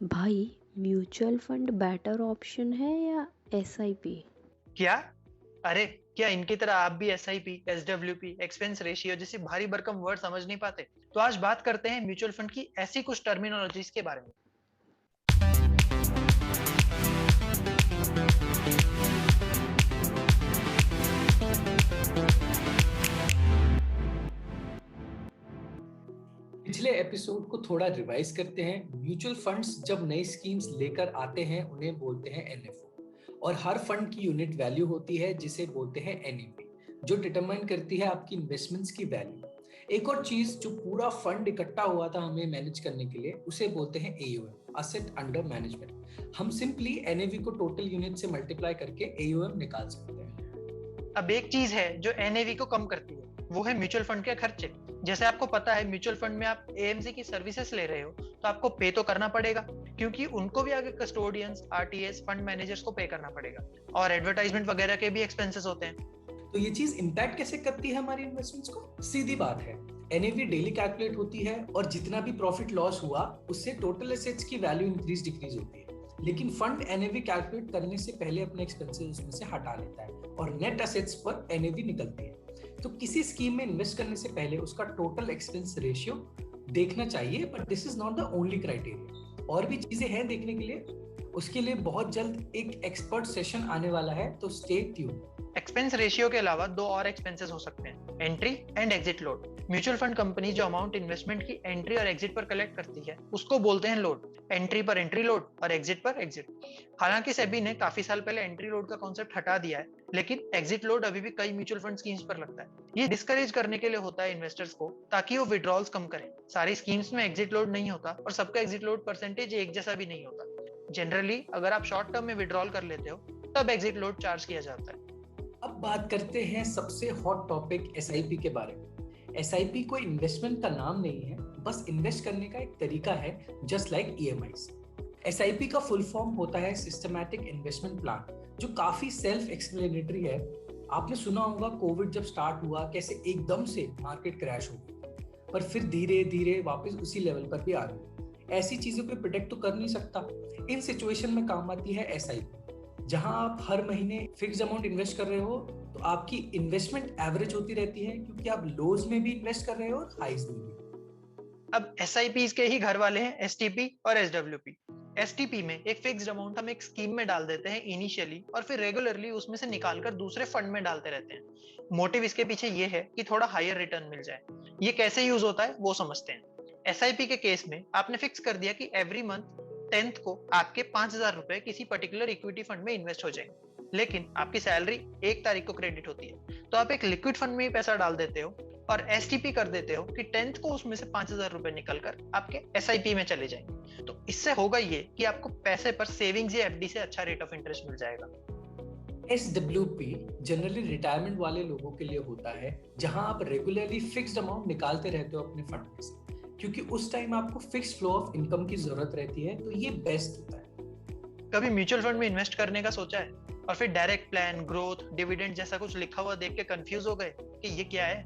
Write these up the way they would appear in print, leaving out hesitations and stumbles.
भाई, mutual fund better option है या एसआईपी? क्या? अरे, क्या इनकी तरह आप भी एसआईपी, एसडब्ल्यूपी, एक्सपेंस रेशियो जैसी भारी भरकम वर्ड समझ नहीं पाते? तो आज बात करते हैं म्यूचुअल फंड की ऐसी कुछ टर्मिनोलॉजीज के बारे में। पिछले एपिसोड को थोड़ा रिवाइज करते हैं। म्यूचुअल फंड्स जब नई स्कीम्स लेकर आते हैं उन्हें बोलते हैं एनएफओ, और हर फंड की यूनिट वैल्यू होती है जिसे बोलते हैं एनईवी, जो डिटरमाइन करती है आपकी इन्वेस्टमेंट्स की वैल्यू। एक और चीज जो पूरा फंड इकट्ठा हुआ था हमें मैनेज करने के लिए, उसे बोलते हैं एयूएम, असेट अंडर मैनेजमेंट। हम सिंपली एनएवी को टोटल यूनिट से मल्टीप्लाई करके एयूएम निकाल सकते हैं। अब एक चीज है जो एनएवी को कम करती है, वो है म्यूचुअल फंड के खर्चे। जैसे आपको पता है, म्यूचुअल फंड में आप एएमसी की सर्विसेज ले रहे हो तो आपको पे तो करना पड़ेगा, क्योंकि उनको भी आगे कस्टोडियंस, आरटीएस, फंड मैनेजर्स को पे करना पड़ेगा, और एडवर्टाइजमेंट वगैरह के भी एक्सपेंसेस होते हैं। तो ये चीज इंपैक्ट कैसे करती है हमारी इन्वेस्टमेंट्स को? सीधी बात है, एनएवी डेली कैलकुलेट होती है और जितना भी प्रॉफिट लॉस हुआ उससे टोटल एसेट्स की वैल्यू इंक्रीज डिक्रीज होती है। लेकिन फंड एनएवी कैलकुलेट करने से पहले अपने एक्सपेंसेस उसमें से हटा लेता है और नेट एसेट्स पर एनएवी निकलती है। तो किसी स्कीम में इन्वेस्ट करने से पहले उसका टोटल एक्सपेंस रेशियो देखना चाहिए, but this is not the only criteria. और भी चीजें हैं देखने के लिए। उसके लिए बहुत जल्द एक एक्सपर्ट सेशन आने वाला है, तो स्टे ट्यून्ड। एक्सपेंस रेशियो के अलावा दो और एक्सपेंसेस हो सकते हैं, entry and exit load. Mutual fund company जो अमाउंट इन्वेस्टमेंट की एंट्री और एग्जिट पर कलेक्ट करती है उसको बोलते हैं लोड। एंट्री पर एंट्री लोड और एग्जिट पर एग्जिट। हालांकि सेबी ने काफी साल पहले एंट्री लोड का कॉन्सेप्ट हटा दिया है, लेकिन एग्जिट लोड अभी भी कई म्यूचुअल फंड स्कीम्स पर लगता है। ये डिस्करेज करने के लिए होता है इन्वेस्टर्स को, ताकि वो विड्रॉल्स कम करें। सारी स्कीम्स में एग्जिट लोड नहीं होता और सबका एग्जिट लोड परसेंटेज एक जैसा भी नहीं होता। जनरली अगर आप शॉर्ट टर्म में विड्रॉल कर लेते हो तब एग्जिट लोड चार्ज किया जाता है। अब बात करते हैं सबसे हॉट टॉपिक एसआईपी के बारे में। एसआईपी कोई इन्वेस्टमेंट का नाम नहीं है, बस इन्वेस्ट करने का एक तरीका है, जस्ट लाइक ईएमआईस। एसआईपी का फुल फॉर्म होता है सिस्टमैटिक इन्वेस्टमेंट प्लान, जो काफी सेल्फ एक्सप्लेनेटरी है। आपने सुना होगा कोविड जब स्टार्ट हुआ कैसे एकदम से मार्केट क्रैश हो गई, पर फिर धीरे धीरे वापस उसी लेवल पर भी आ गई। ऐसी चीजों को प्रिडिक्ट तो कर नहीं सकता। इन सिचुएशन में काम आती है एसआईपी। जहां आप हर महीने फिक्स अमाउंट इन्वेस्ट कर रहे हो तो आपकी इन्वेस्टमेंट एवरेज होती रहती है, क्योंकि आप लोज में भी इन्वेस्ट कर रहे हो और हाईज में भी। अब एसआईपी के ही घर वाले हैं एसटीपी और एसडब्ल्यूपी। एसटीपी में एक फिक्स्ड अमाउंट हम एक स्कीम में डाल देते हैं इनिशियली, और फिर रेगुलरली उसमें से निकालकर दूसरे फंड में डालते रहते हैं। मोटिव इसके पीछे ये है कि थोड़ा हायर रिटर्न मिल जाए। ये कैसे यूज होता है वो समझते हैं। एसआईपी के केस में आपने फिक्स कर दिया कि एवरी मंथ 10th को आपके 5,000 रुपए किसी पर्टिकुलर इक्विटी फंड में इन्वेस्ट हो जाएंगे, लेकिन आपकी सैलरी 1 तारीख को क्रेडिट होती है। तो आप एक लिक्विड फंड में ही पैसा डाल देते हो और एसटीपी कर देते हो कि 10th को उसमें से 5,000 रुपए निकलकर आपके एसआईपी में चले जाएंगे। तो इससे होगा ये कि आपको पैसे पर सेविंग्स या एफडी से अच्छा रेट ऑफ इंटरेस्ट मिल जाएगा। एसडब्ल्यूपी जनरली रिटायरमेंट वाले लोगों के लिए होता है, जहां आप रेगुलरली फिक्स्ड अमाउंट निकालते रहते हो अपने फंड में से, क्योंकि उस टाइम आपको फिक्स फ्लो ऑफ इनकम की जरूरत रहती है। तो ये बेस्ट होता है। कभी म्यूचुअल फंड में इन्वेस्ट करने का सोचा है और फिर डायरेक्ट प्लान, ग्रोथ, डिविडेंड जैसा कुछ लिखा हुआ देख के कंफ्यूज हो गए कि ये क्या है?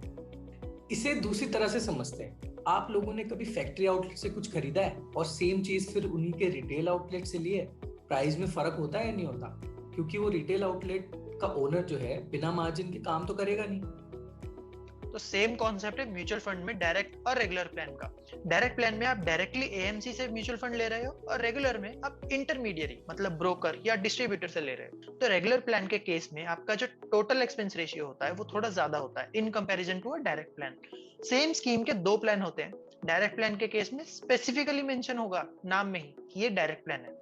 इसे दूसरी तरह से समझते हैं। आप लोगों ने कभी फैक्ट्री आउटलेट से कुछ खरीदा है और सेम चीज फिर उन्हीं के रिटेल आउटलेट से लिए? प्राइस में फर्क होता है या नहीं होता? क्योंकि वो रिटेल आउटलेट का ओनर जो है बिना मार्जिन के काम तो करेगा नहीं। तो सेम कॉन्सेप्ट है म्यूचुअल फंड में डायरेक्ट और रेगुलर प्लान का। डायरेक्ट प्लान में आप डायरेक्टली एएमसी से म्यूचुअल फंड ले रहे हो, और रेगुलर में आप इंटरमीडियरी मतलब ब्रोकर या डिस्ट्रीब्यूटर से ले रहे हो। तो रेगुलर प्लान के केस में आपका जो टोटल एक्सपेंस रेशियो होता है वो थोड़ा ज्यादा होता है in comparison to a direct plan. Same scheme के दो प्लान होते हैं। डायरेक्ट प्लान के केस में स्पेसिफिकली मेंशन होगा नाम में ही कि ये डायरेक्ट प्लान है।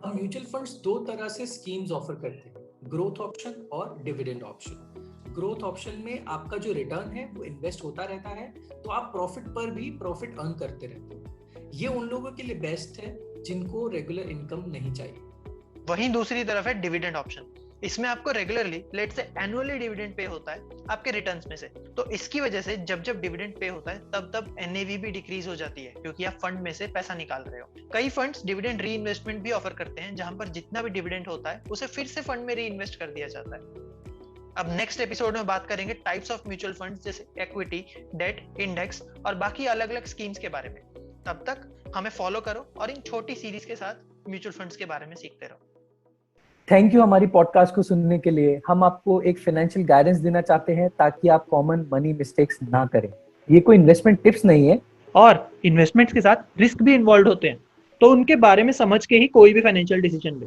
अब म्यूचुअल फंड्स दो तरह से स्कीम्स ऑफर करते हैं, ग्रोथ ऑप्शन और डिविडेंड ऑप्शन। ग्रोथ ऑप्शन में आपका जो रिटर्न है वो इन्वेस्ट होता रहता है, तो आप प्रॉफिट पर भी प्रॉफिट अर्न करते रहते हो। ये उन लोगों के लिए बेस्ट है जिनको रेगुलर इनकम नहीं चाहिए। वहीं दूसरी तरफ है डिविडेंड ऑप्शन। इसमें आपको रेगुलरली, लेट से एनुअली डिविडेंड पे होता है आपके रिटर्न्स में से। तो इसकी वजह से जब जब डिविडेंड पे होता है तब तब एनएवी भी डिक्रीज हो जाती है, क्योंकि आप फंड में से पैसा निकाल रहे हो। कई फंड्स डिविडेंड री इन्वेस्टमेंट भी ऑफर करते हैं, जहां पर जितना भी डिविडेंड होता है उसे फिर से फंड में री इन्वेस्ट कर दिया जाता है। अब नेक्स्ट एपिसोड में बात करेंगे टाइप्स ऑफ म्यूचुअल फंड्स, जैसे इक्विटी, डेट, इंडेक्स और बाकी अलग अलग स्कीम्स के बारे में। तब तक हमें फॉलो करो और इन छोटी सीरीज के साथ म्यूचुअल फंड्स के बारे में सीखते रहो। थैंक यू हमारी पॉडकास्ट को सुनने के लिए। हम आपको एक फाइनेंशियल गाइडेंस देना चाहते हैं ताकि आप कॉमन मनी मिस्टेक्स ना करें। ये कोई इन्वेस्टमेंट टिप्स नहीं है, और इन्वेस्टमेंट्स के साथ रिस्क भी इन्वॉल्व होते हैं, तो उनके बारे में समझ के ही कोई भी फाइनेंशियल डिसीजन ले।